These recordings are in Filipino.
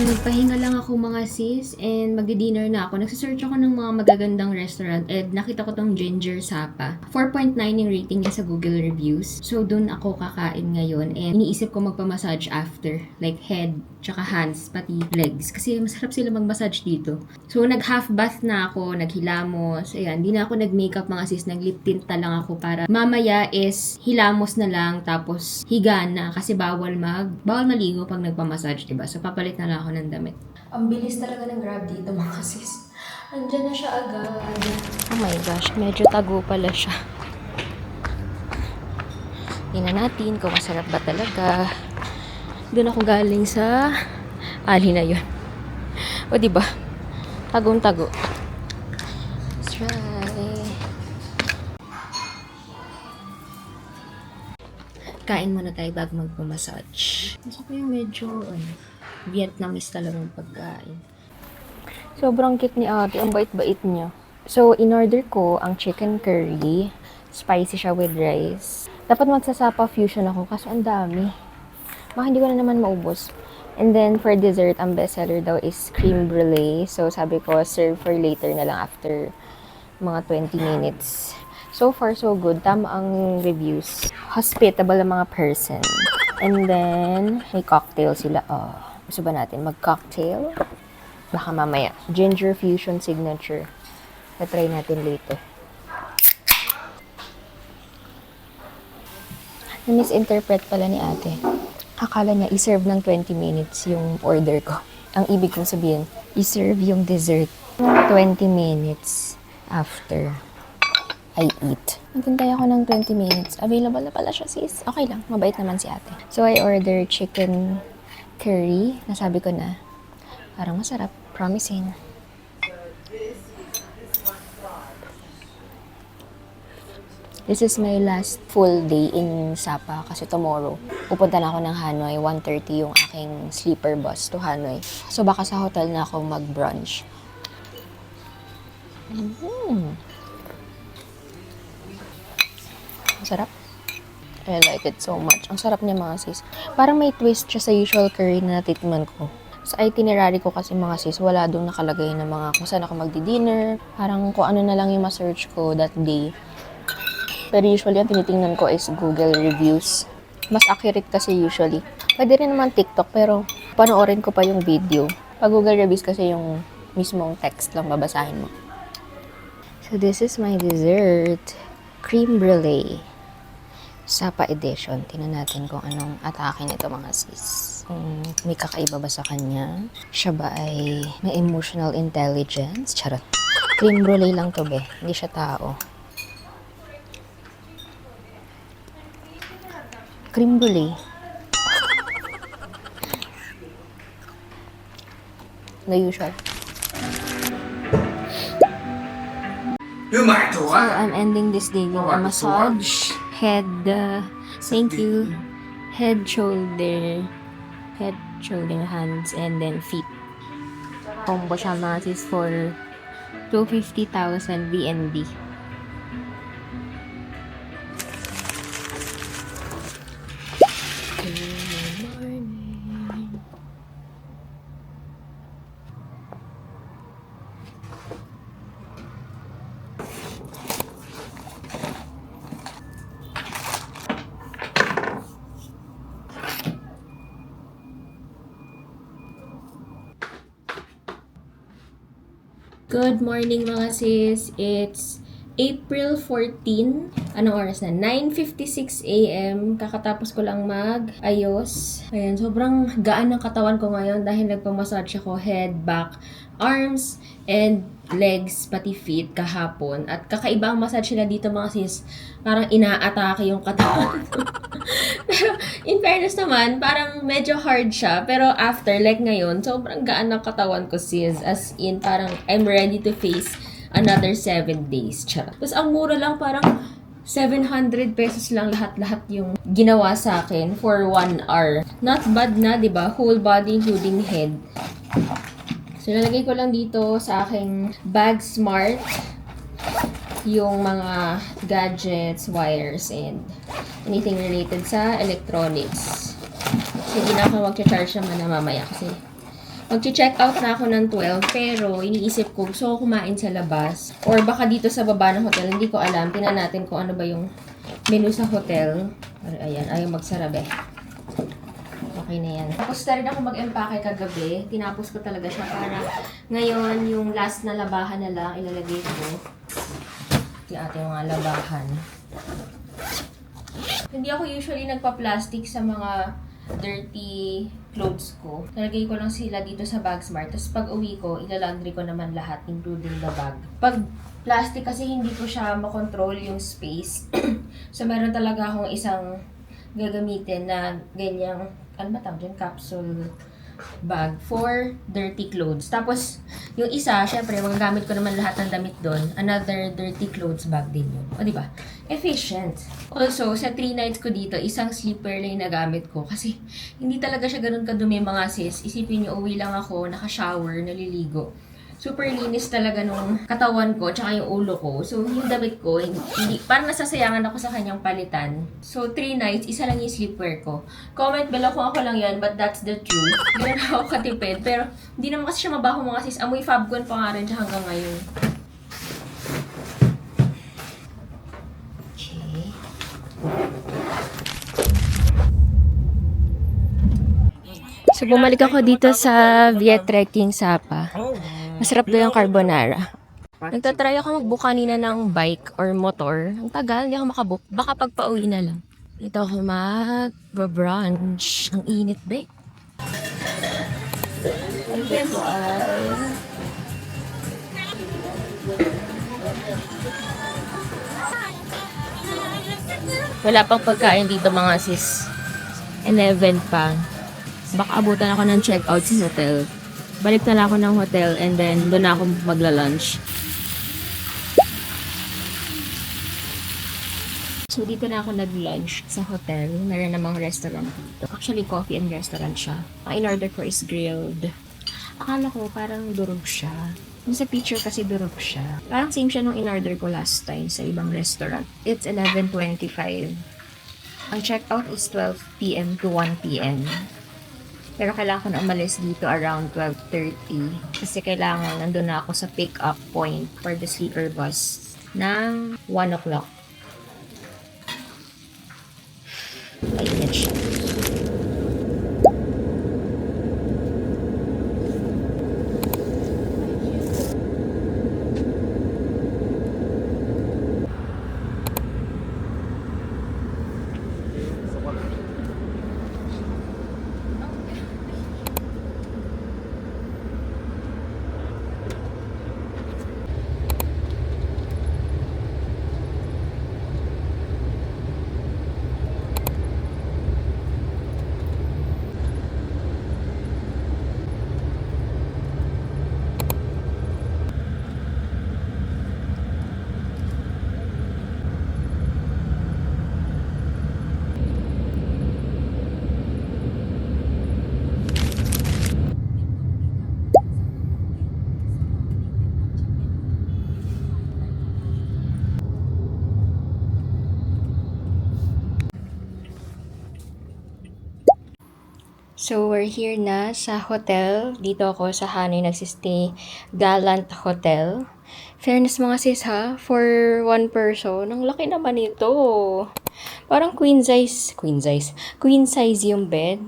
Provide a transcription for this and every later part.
Magpahinga lang ako mga sis and magdi-dinner na ako. Nagsisearch ako ng mga magagandang restaurant and nakita ko tong Ginger Sapa. 4.9 yung rating niya sa Google Reviews. So dun ako kakain ngayon and iniisip ko magpa-massage after. Like head, tsaka hands, pati legs. Kasi masarap sila mag-massage dito. So nag-half bath na ako, naghilamos. Ayan, di na ako nag-makeup mga sis. Nag-lip tint na lang ako para mamaya is hilamos na lang tapos higa na kasi bawal maligo pag nagpa-massage, diba? So papalit na lang ako ng damit. Ang bilis talaga ng Grab dito mga sis. Andyan na siya agad. Oh my gosh, medyo tago pala siya. Tingnan natin kung masarap ba talaga. Doon ako galing sa ali na yun. O diba? Tagong-tago. Let's try. Kain muna tayo bago magpa-massage. Gusto ko yung medyo, Vietnamese talagang pagkain. Sobrang cute ni ate. Ang bait-bait niya. So, in-order ko ang chicken curry. Spicy siya with rice. Dapat magsasapa fusion ako kasi ang dami. Baka hindi ko na naman maubos. And then, for dessert, ang bestseller daw is cream brulee. So, sabi ko, serve for later na lang after mga 20 minutes. So far, so good. Tama ang reviews. Hospitable ang mga person. And then, may cocktail sila. Gusto ba natin mag-cocktail? Baka mamaya. Ginger Fusion Signature. Na-try natin later. Na-misinterpret pala ni ate. Akala niya i-serve ng 20 minutes yung order ko. Ang ibig kong sabihin, i-serve yung dessert 20 minutes after I eat. Naghintay ako ng 20 minutes. Available na pala siya, sis. Okay lang. Mabait naman si ate. So, I ordered chicken curry. Nasabi ko na, parang masarap. Promising. This is my last full day in Sapa kasi tomorrow, pupunta na ako ng Hanoi. 1:30 yung aking sleeper bus to Hanoi. So, baka sa hotel na ako mag-brunch. Sarap. I like it so much. Ang sarap niya mga sis. Parang may twist siya sa usual curry na natikman ko. Sa itinerary ko kasi mga sis, wala doon nakalagay na mga kung saan ako magdi-dinner. Parang kung ano na lang yung ma-search ko that day. Pero usually, ang tinitingnan ko is Google Reviews. Mas accurate kasi usually. Pwede rin naman TikTok, pero panoorin ko pa yung video. Pag Google Reviews kasi yung mismong text lang babasahin mo. So this is my dessert. Cream brulee. Sapa edition. Tingnan natin kung anong atake nito mga sis. May kakaiba ba sa kanya? Siya ba ay may emotional intelligence? Charot. Cream brulee lang to be. Hindi siya tao. Cream brulee. The usual. So, I'm ending this day with a massage. Head, thank you. Head, shoulder, hands, and then feet. Combo siya mga sis for 250,000 VNB. Good morning mga sis. It's April 14. Anong oras na? 9:56 AM. Kakatapos ko lang mag-ayos. Ayan, sobrang gaan ng katawan ko ngayon dahil nagpamassage ako head, back, arms, and legs, pati feet kahapon. At kakaiba ang massage nila dito mga sis. Parang inaatake yung katawan ko. Pero in fairness naman, parang medyo hard siya. Pero after, like ngayon, sobrang gaan ng katawan ko sis. As in, parang I'm ready to face another 7 days. Charot. Tapos ang mura lang, parang 700 pesos lang lahat-lahat yung ginawa sa akin for 1 hour. Not bad na, di ba? Whole body including head. So, nalagay ko lang dito sa aking bag smart yung mga gadgets, wires, and anything related sa electronics. Hindi na ako mag-charge naman na mamaya kasi Mag-check out na ako ng 12, pero iniisip ko, gusto ko kumain sa labas. Or baka dito sa baba ng hotel, hindi ko alam. Tingnan natin kung ano ba yung menu sa hotel. Ayan, ayaw magsarabe. Okay na yan. Tapos na rin ako mag-empake kagabi. Tinapos ko talaga siya para ngayon yung last na labahan na lang ilalagay ko. Yung ating mga labahan. Hindi ako usually nagpa-plastic sa mga dirty clothes ko. Nalagay ko lang sila dito sa Bagsmart. Tapos pag uwi ko, ilalandry ko naman lahat, including the bag. Pag plastic kasi hindi ko siya makontrol yung space. So meron talaga akong isang gagamitin na ganyang, ano ba tawag dyan? Capsule bag for dirty clothes. Tapos, yung isa, syempre, magagamit ko naman lahat ng damit doon. Another dirty clothes bag din yun. O, diba? Efficient. Also, sa 3 nights ko dito, isang sleeper lang yung nagamit ko. Kasi, hindi talaga siya ganun kadumi mga sis. Isipin nyo, uwi lang ako, naka-shower, naliligo. Super linis talaga nung katawan ko, tsaka yung ulo ko. So, yung damit ko, hindi, parang nasasayangan ako sa kanyang palitan. So, 3 nights, isa lang yung sleepwear ko. Comment below kung ako lang yan, but that's the truth. Ganun ako katipid. Pero, hindi naman kasi siya mabaho mga sis. Amoy Fabcon pa nga rin siya hanggang ngayon. Okay. So, bumalik ako dito sa Via Trekking Sapa. Masarap doon yung carbonara. Nagtatry ako mag-book kanina ng bike or motor. Ang tagal, hindi ako makabook. Baka pagpa-uwi na lang. Dito ako mag-brunch. Ang init, be. Wala pang pagkain dito mga sis. 11 pa. Baka abutan ako ng check-out sa hotel. Balik na lang ako ng hotel and then doon na ako magla-lunch. So, dito na ako nag-lunch sa hotel. Meron namang restaurant dito. Actually, coffee and restaurant siya. Ang in-order ko is grilled. Akala ko parang durog siya. Sa picture kasi durog siya. Parang same siya nung in-order ko last time sa ibang restaurant. It's 11:25. Ang check-out is 12 p.m. to 1 p.m. Pero kailangan ko na umalis dito around 12:30 kasi kailangan nandun na ako sa pick-up point for the sleeper bus ng 1 o'clock. Mainit siya. So, we're here na sa hotel. Dito ako sa Hanoi nagsistay. Gallant Hotel. Fairness mga sis ha, for one person, ang laki naman ito. Parang queen size yung bed.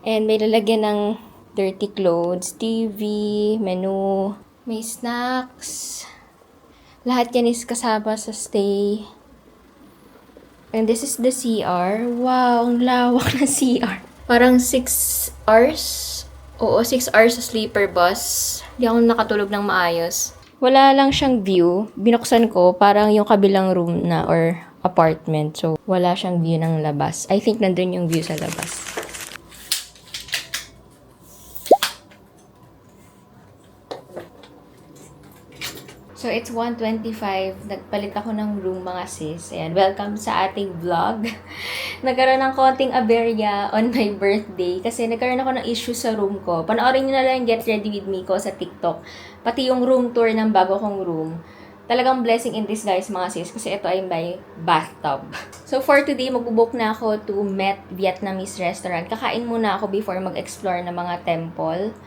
And may lalagyan ng dirty clothes, TV, menu, may snacks. Lahat yan is kasama sa stay. And this is the CR. Wow, ang lawak na CR. Parang 6 hours. Oo, 6 hours sa sleeper bus. Hindi ako nakatulog ng maayos. Wala lang siyang view. Binuksan ko, parang yung kabilang room na or apartment. So, wala siyang view ng labas. I think nandun yung view sa labas. So, it's 1:25. Nagpalit ako ng room, mga sis. Ayan, welcome sa ating vlog. Nagkaroon ng konting aberya on my birthday kasi nagkaroon ako ng issue sa room ko. Panoorin nyo na lang Get Ready With Me ko sa TikTok. Pati yung room tour ng bago kong room. Talagang blessing in disguise, mga sis, kasi ito ay may bathtub. So, for today, magbubook na ako to Met Vietnamese Restaurant. Kakain muna ako before mag-explore ng mga temple.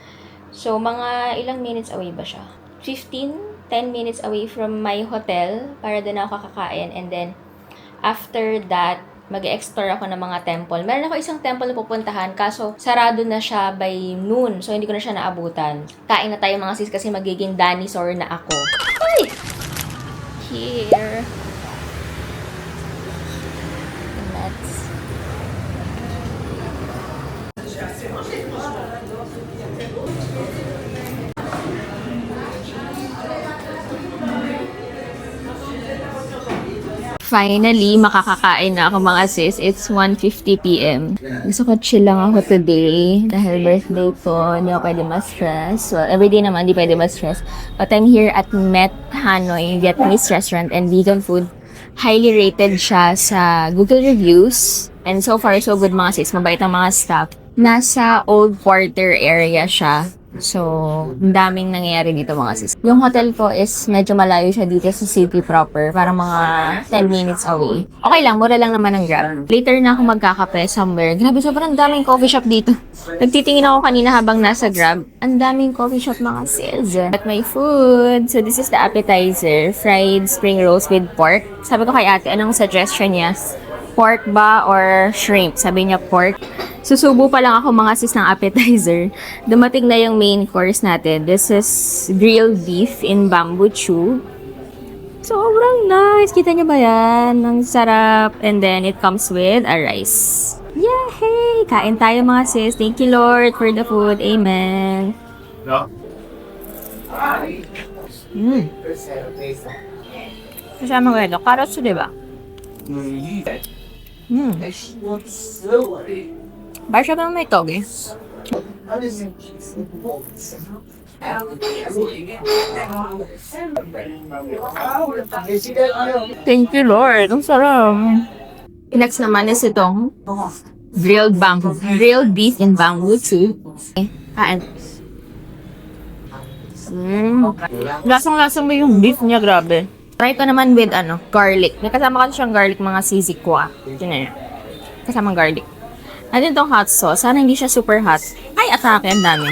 So, mga ilang minutes away ba siya? 10 minutes away from my hotel para doon ako kakakain. And then, after that, mag-explore ako ng mga temple. Meron ako isang temple na pupuntahan, kaso sarado na siya by noon. So, hindi ko na siya naabutan. Kain na tayo mga sis kasi magiging dinosaur na ako. Ay! Here. Let's... Finally, makakakain na ako mga sis. It's 1:50 p.m. Gusto ko chill lang ako today dahil birthday ko. Hindi ako pwede ma-stress. Well, everyday naman, hindi pwede ma-stress. But I'm here at Met Hanoi Vietnamese restaurant and vegan food. Highly rated siya sa Google reviews. And so far, so good mga sis. Mabait ang mga staff. Nasa Old Quarter area siya. So, ang daming nangyayari dito mga sis. Yung hotel ko is medyo malayo siya dito sa city proper. Parang mga 10 minutes away. Okay lang, mura lang naman ang Grab. Later na ako magkakape somewhere. Grabe, sobrang daming coffee shop dito. Nagtitingin ako kanina habang nasa Grab. Ang daming coffee shop mga sis. At my food. So, this is the appetizer. Fried spring rolls with pork. Sabi ko kay ate, anong suggestion niya? Pork ba or shrimp? Sabi niya pork. Susubo pa lang ako mga sis ng appetizer. Dumating na yung main course natin. This is grilled beef in bamboo tube. Sobrang nice. Kita niyo ba yan? Ang sarap. And then it comes with a rice. Yay! Kain tayo mga sis. Thank you Lord for the food. Amen. No? Kasama ko ito. Carrots, diba? Bakit siya ba may toge? Thank you, Lord. Ang sarap. Next naman is itong grilled beef in bamboo too. Kain. Lasang-lasang mo yung beef niya, grabe. Try ko naman with garlic. May kasama kasi siyang garlic, mga sisig ko Yun na. Kasamang garlic. Ano itong hot sauce? Sana hindi siya super hot. Ay, atake. Ang dami.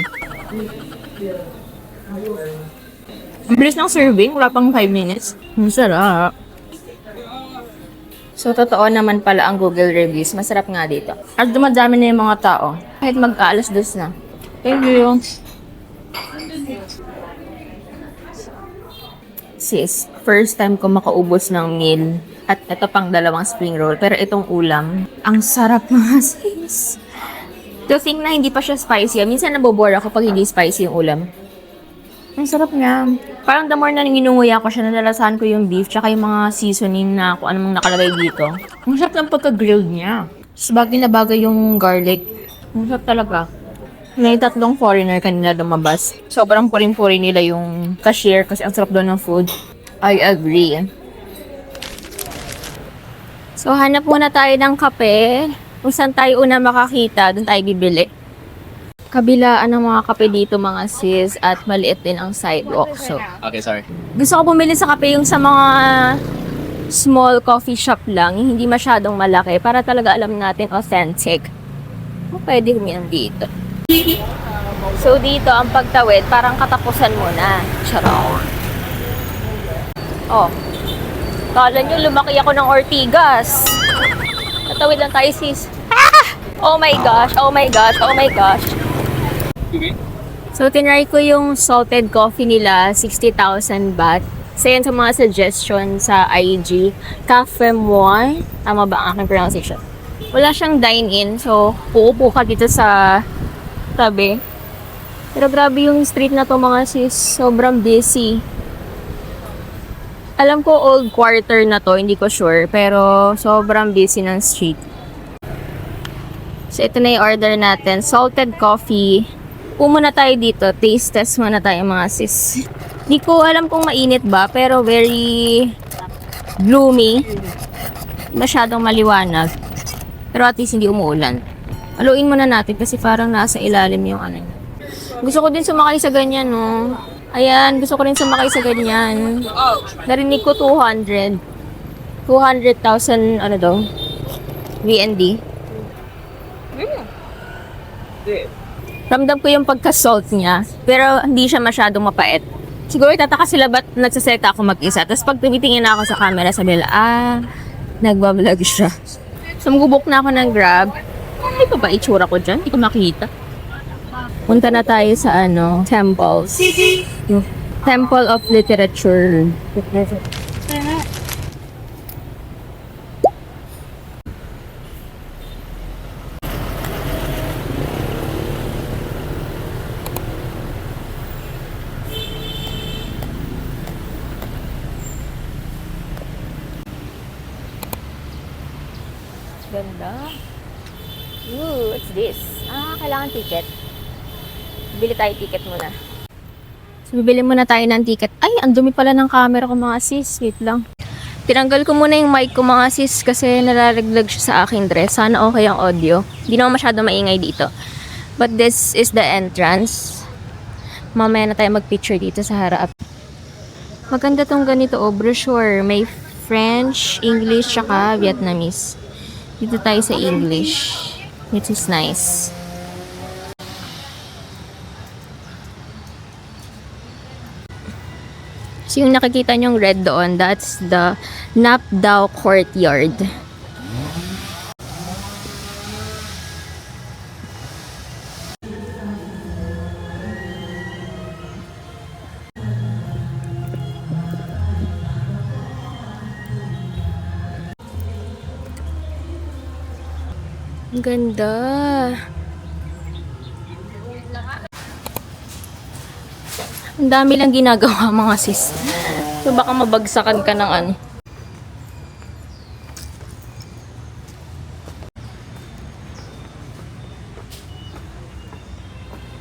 Ang bilis ng serving. Wala pang 5 minutes. Ang sarap. So, totoo naman pala ang Google reviews. Masarap nga dito. At dumadami na yung mga tao. Kahit mag-aalas dos na. Thank you. Sis, first time ko makaubos ng meal. At ito pang dalawang spring roll. Pero itong ulam, ang sarap mga sis. To think na hindi pa siya spicy. Minsan nabobore ako pag hindi spicy yung ulam. Ang sarap niya. Parang the more na ninunguya ko siya, nalalasahan ko yung beef, tsaka yung mga seasoning na kung anong nakalagay dito. Ang sarap ng pagka-grilled niya. Tapos bagay na bagay yung garlic. Ang sarap talaga. May 3 foreigner kanina lumabas. Sobrang puring-puri nila yung cashier kasi ang sarap doon ng food. I agree. So, hanap muna tayo ng kape. Kung saan tayo una makakita, doon tayo bibili. Kabilaan ng mga kape dito mga sis at maliit din ang sidewalk. So, Okay, sorry. gusto ko bumili sa kape yung sa mga small coffee shop lang, yung hindi masyadong malaki, para talaga alam natin authentic. Pwede humiyan dito. So, dito ang pagtawid, parang katapusan mo na. Charot. Oh. Kala nyo, lumaki ako ng Ortigas. Tatawid lang tayo, sis. Ah! Oh my gosh, oh my gosh, oh my gosh. So, tinry ko yung salted coffee nila, 60,000 baht. Isa yan sa mga suggestion sa IG. Cafe Moi. Tama ba ang aking pronunciation? Wala siyang dine-in, so uupo ka dito sa tabi. Pero grabe yung street na to mga sis. Sobrang busy. Alam ko old quarter na to, hindi ko sure. Pero sobrang busy ng street. So ito na yung order natin. Salted coffee. Muna tayo dito. Taste test muna tayo mga sis. Hindi ko alam kung mainit ba, pero very gloomy. Masyadong maliwanag. Pero at least hindi umuulan. Haluin muna natin kasi parang nasa ilalim yung ano. Gusto ko din sumakay sa ganyan, no? Ayan, gusto ko rin sumakay sa ganyan. Narinig ko 200. 200,000, ano daw? VND. Ramdam ko yung pagka-salt niya, pero hindi siya masyadong mapait. Siguro tataka sila ba't nagsasalita ako mag-isa. Tapos pag tumitingin ako sa camera, sabi nila, nagbablog siya. So, magubok na ako ng Grab. Ano pa ba itsura ko dyan? Hindi ko makita. Punta na tayo sa temples. Temple of Literature. Ganda. Ooh, what's this? Kailangan ticket. Bili tayo ticket muna. So, bibili muna tayo ng ticket. Ay, ang dumi pala ng camera ko mga sis. Wait lang. Tinanggal ko muna yung mic ko mga sis kasi nalalaglag siya sa aking dress. Sana okay ang audio. Hindi naman masyado maingay dito. But this is the entrance. Mamaya na tayo mag-picture dito sa harap. Maganda tong ganito brochure. May French, English, tsaka Vietnamese. Dito tayo sa English. Which is nice. So yung nakikita nyong red doon, that's the Nap Dao Courtyard. Ang ganda. Ang dami lang ginagawa mga sis. So baka mabagsakan ka ng ano.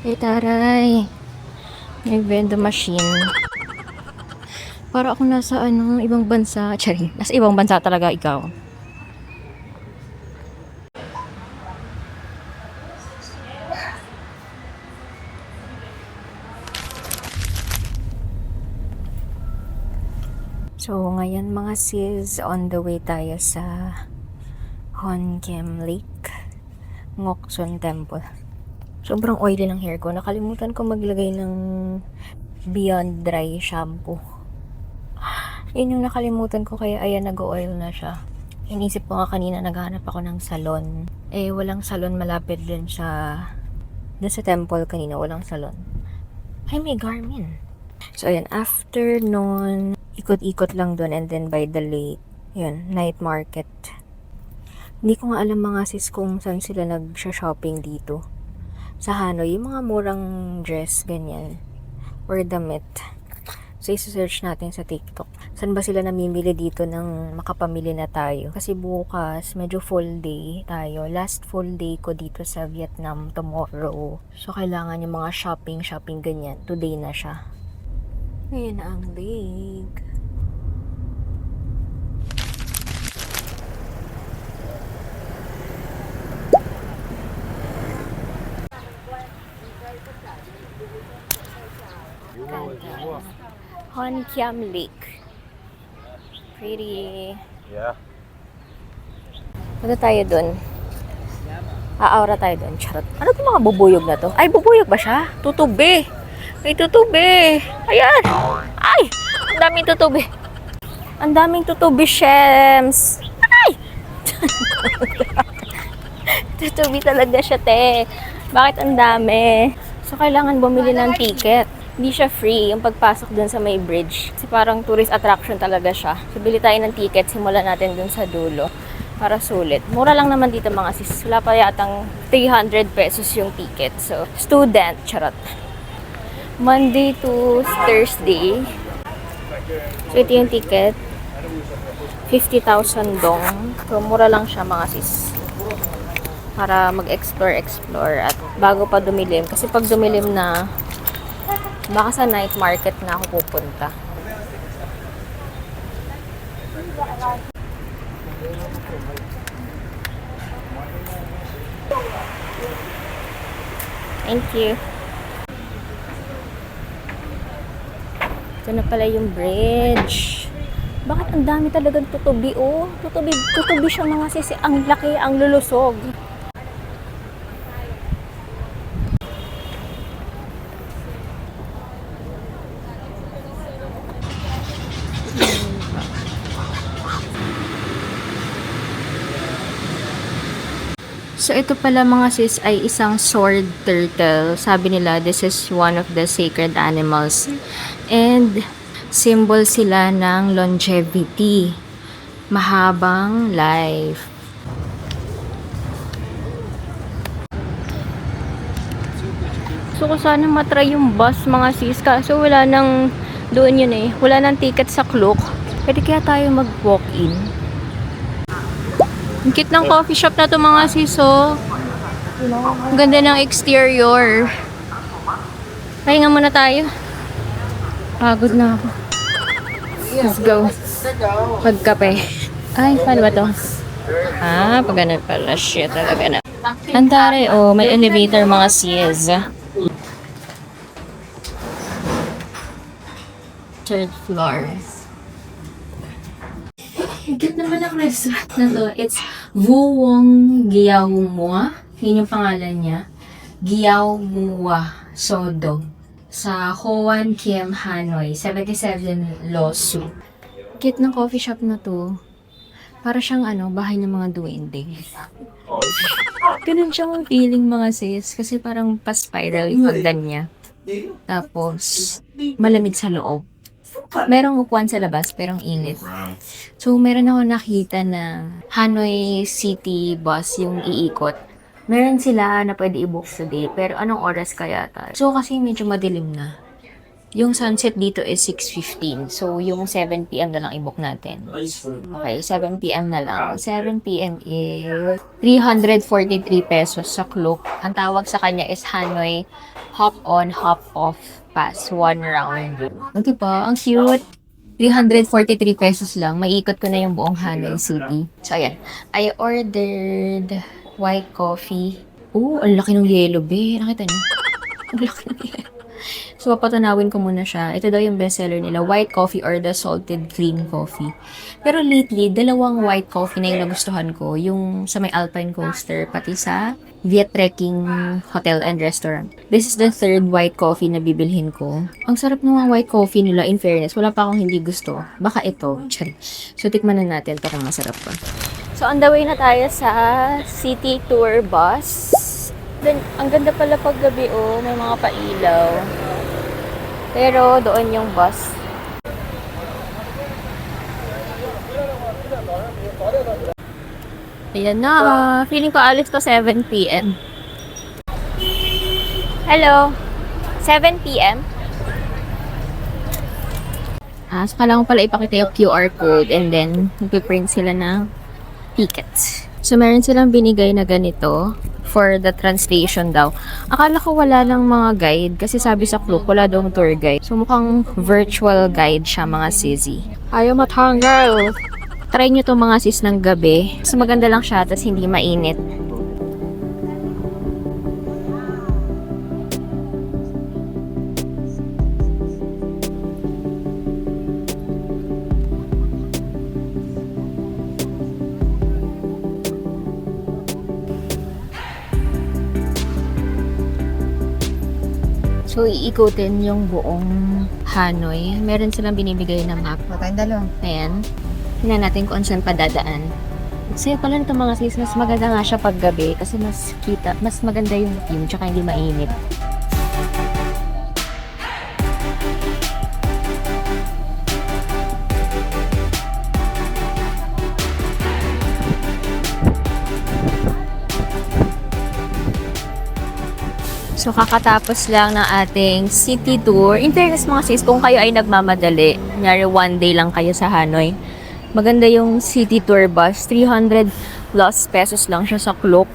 Eh taray. May vending machine. Para ako nasa ibang bansa. Charing. Nasa ibang bansa talaga ikaw. So, ngayon mga sis, on the way tayo sa Hon Kem Lake, Ngokson Temple. Sobrang oily ng hair ko. Nakalimutan ko maglagay ng Beyond Dry shampoo. Yun yung nakalimutan ko, kaya ayan, nag-oil na siya. Inisip ko nga kanina, naghahanap ako ng salon. Eh, walang salon malapit din dun sa temple kanina, walang salon. Ay, may Garmin. So, ayan, after nun, ikot-ikot lang doon, and then by the lake, yun, night market. Hindi ko nga alam mga sis kung saan sila nag-shopping dito. Sa Hanoi, yung mga murang dress, ganyan. Or damit. So, isa-search natin sa TikTok. Saan ba sila namimili dito ng makapamili na tayo? Kasi bukas, medyo full day tayo. Last full day ko dito sa Vietnam tomorrow. So, kailangan yung mga shopping ganyan. Today na siya. Ayan na ang lake. Hon Kem Lake. Pretty. Yeah. Punta tayo dun. Aaura tayo dun. Charot. Ano itong mga bubuyog na to? Ay, bubuyog ba siya? Tutubi. May tutubi. Ayan. Ay! Ang daming tutubi. Ang daming tutubi, Shems. Ay! Tutubi talaga siya, te. Bakit ang dami? So, kailangan bumili ng ticket. Hindi siya free yung pagpasok dun sa may bridge. Kasi parang tourist attraction talaga siya. So, bili tayo ng ticket. Simulan natin dun sa dulo. Para sulit. Mura lang naman dito mga sis. Wala pa yatang 300 pesos yung ticket. So, student. Charot. Monday to Thursday. So, ito yung ticket. 50,000 dong. So, mura lang siya mga sis. Para mag-explore at bago pa dumilim. Kasi pag dumilim na, baka sa night market na ako pupunta. Thank you. Ito na pala yung bridge. Bakit ang dami talagang tutubi, oh? Tutubi siya mga sisi. Ang laki, ang lulusog. So, ito pala mga sis ay isang sword turtle. Sabi nila, this is one of the sacred animals. And, symbol sila ng longevity. Mahabang life. So, ko sana matry yung bus mga sis. Kaso wala nang, doon yun eh. Wala nang ticket sa Klook. Pwede kaya tayo mag-walk-in. Ang cute ng coffee shop na to mga sis, oh. Ang ganda ng exterior. Pahinga muna tayo. Pagod na ako. Let's go. Pagkape. Ay, paano ba to? Ah, pag ganun pala. Shit, talaga na. Andare, oh. May elevator mga sis. Third floor. Higit naman ang restaurant na to. It's Vuwong Giao Mua. Yun yung pangalan niya. Giao Mua Sodo. Sa Hoan Kiem, Hanoi. 77 Losu. Higit ng coffee shop na to. Para siyang bahay ng mga duwende. Ganun siyang feeling mga sis. Kasi parang pa-spiral yung hagdan niya. Tapos, malamig sa loob. Merong upuan sa labas, pero ang init. So, meron ako nakita na Hanoi City bus yung iikot. Meron sila na pwede i-book today, pero anong oras kaya tayo? So, kasi medyo madilim na. Yung sunset dito is 6:15. So, yung 7 p.m. na lang i-book natin. Okay, 7 p.m. na lang. 7 p.m. is 343 pesos sa Klook. Ang tawag sa kanya is Hanoi Hop On, Hop Off Pass. 1 round. Okay pa, ang cute. 343 pesos lang. Maiikot ko na yung buong Hanoi City. So, ayan. I ordered white coffee. Oh, ang laki ng yellow, be. Nakita niyo? Ang laki ng yellow. So, papatanawin ko muna siya. Ito daw yung bestseller nila, white coffee or the salted cream coffee. Pero lately, dalawang white coffee na yung nagustuhan ko. Yung sa may Alpine Coaster, pati sa Viet Trekking Hotel and Restaurant. This is the third white coffee na bibilhin ko. Ang sarap ng mga white coffee nila, in fairness. Wala pa akong hindi gusto. Baka ito. So, tikman na natin ito kung masarap pa. So, on the way na tayo sa city tour bus. Then, ang ganda pala pag gabi, oh. May mga pailaw. Pero, doon yung bus. Ayan na. Feeling ko alis to 7 p.m. Hello. 7 p.m. So kailangan ko pala ipakita yung QR code and then magpiprint sila ng tickets. So, meron silang binigay na ganito for the translation daw. Akala ko wala lang mga guide kasi sabi sa Klook, wala daw tour guide. So, mukhang virtual guide siya mga sisi. Ayaw matanggal! Try nyo to mga sis ng gabi. So, maganda lang siya, tas hindi mainit. So, iikutin yung buong Hanoi. Meron silang binibigay na map. Tayong dalawa. Ayan. Tingnan natin kung saan pa dadaan. Kasi pala nito mga sis, mas maganda nga siya pag gabi kasi mas maganda yung view tsaka hindi mainit. So, kakatapos lang ng ating city tour. In fairness mga sis, kung kayo ay nagmamadali, kunyari one day lang kayo sa Hanoi, maganda yung city tour bus. 300 plus pesos lang siya sa Klook.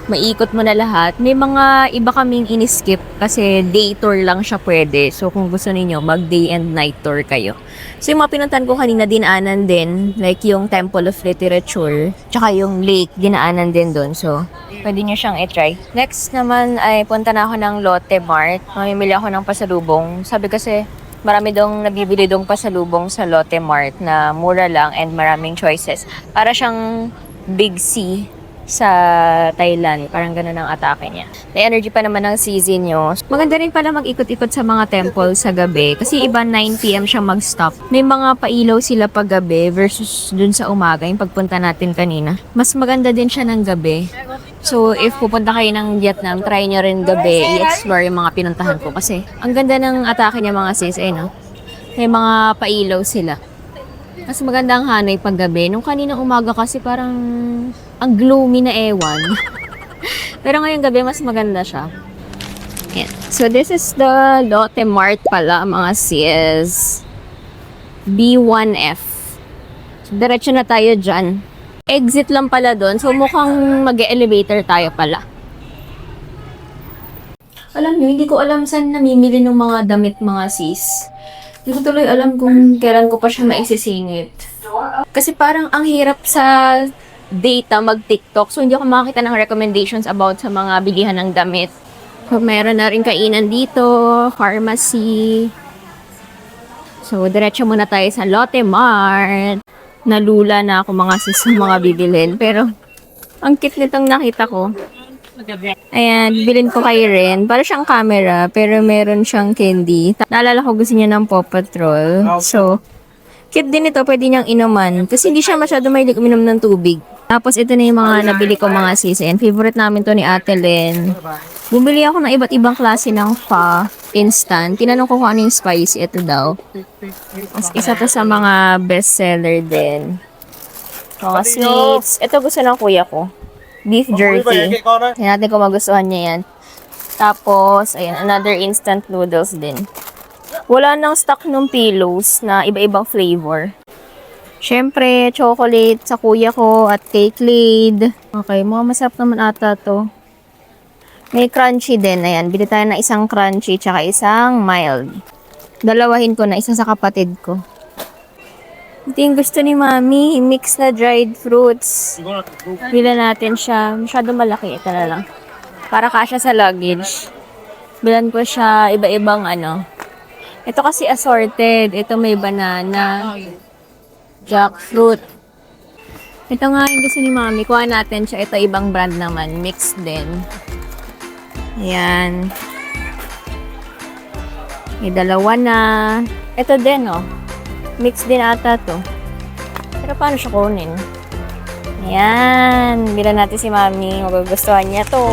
Maiikot mo na lahat. May mga iba kaming in-skip kasi day tour lang siya pwede. So, kung gusto niyo mag day and night tour kayo. So, yung mga pinuntan ko kanina, dinaanan din. Like yung Temple of Literature. Tsaka yung lake, dinaanan din doon. So, pwede nyo siyang i-try. Next naman ay punta na ako ng Lotte Mart. Mamimili ako ng pasalubong. Sabi kasi, marami dong nabibili dong pasalubong sa Lotte Mart na mura lang and maraming choices. Para siyang Big C sa Thailand. Parang ganun ang atake niya. May energy pa naman ng season nyo. Maganda rin pala mag-ikot-ikot sa mga temple sa gabi. Kasi iba 9 p.m. siya mag-stop. May mga pailaw sila pag gabi versus dun sa umaga, yung pagpunta natin kanina. Mas maganda din siya ng gabi. So, if pupunta kayo ng Vietnam, try nyo rin gabi i-explore yung mga pinuntahan ko. Kasi, ang ganda ng atake niya mga sis, no? May mga pailaw sila. Mas maganda ang Hanoi pag gabi. Nung kaninang umaga kasi parang ang gloomy na ewan. Pero ngayong gabi, mas maganda siya. Ayan. So, this is the Lotte Mart pala, mga sis. B1F. So, diretso na tayo dyan. Exit lang pala doon. So, mukhang mag-elevator tayo pala. Alam nyo, hindi ko alam saan namimili ng mga damit, mga sis. Hindi ko tuloy alam kung kailan ko pa siya maisisingit. Kasi parang ang hirap sa data mag-TikTok. So, hindi ako makakita ng recommendations about sa mga bilihan ng damit. So, meron na rin kainan dito, pharmacy. So, diretso muna tayo sa Lotte Mart. Nalula na ako mga sis sa mga bibilin. Pero, ang cute nitong nakita ko. Ayan, bilhin ko kay Ren. Para siyang camera, pero meron siyang candy. Naalala ko gusto niya ng Paw Patrol. So, cute din ito. Pwede niyang inuman. Kasi hindi siya masyado mahilig uminom ng tubig. Tapos, ito na yung mga nabili ko mga sis. And favorite namin to ni Ate Len. Bumili ako ng iba't ibang klase ng pho instant. Tinanong ko kung ano yung spicy. Ito daw. Mas isa to sa mga bestseller din. Mga sweets. Ito gusto ng kuya ko. Beef jerky. Tingnan natin kung magustuhan niya yan. Tapos, ayan, another instant noodles din. Wala nang stock ng pillows na iba-ibang flavor. Siyempre, chocolate sa kuya ko at cake laid. Okay, mga masarap naman ata to. May crunchy din. Ayan, bili tayo na isang crunchy tsaka isang mild. Dalawahin ko na, isa sa kapatid ko. Ito yung gusto ni Mami, mix na dried fruits. Bila natin siya. Masyado malaki. Ito na lang. Para kasya sa luggage. Bilan ko siya iba-ibang ano. Ito kasi assorted. Ito may banana. Jackfruit. Ito nga yung gusto ni Mami. Kuha natin siya. Ito ibang brand naman. Mixed din. Ayan. May dalawa na. Ito din, oh. Mix din ata to. Pero paano siya kunin? Ayan. Bila natin si Mami. Magugustuhan niya to.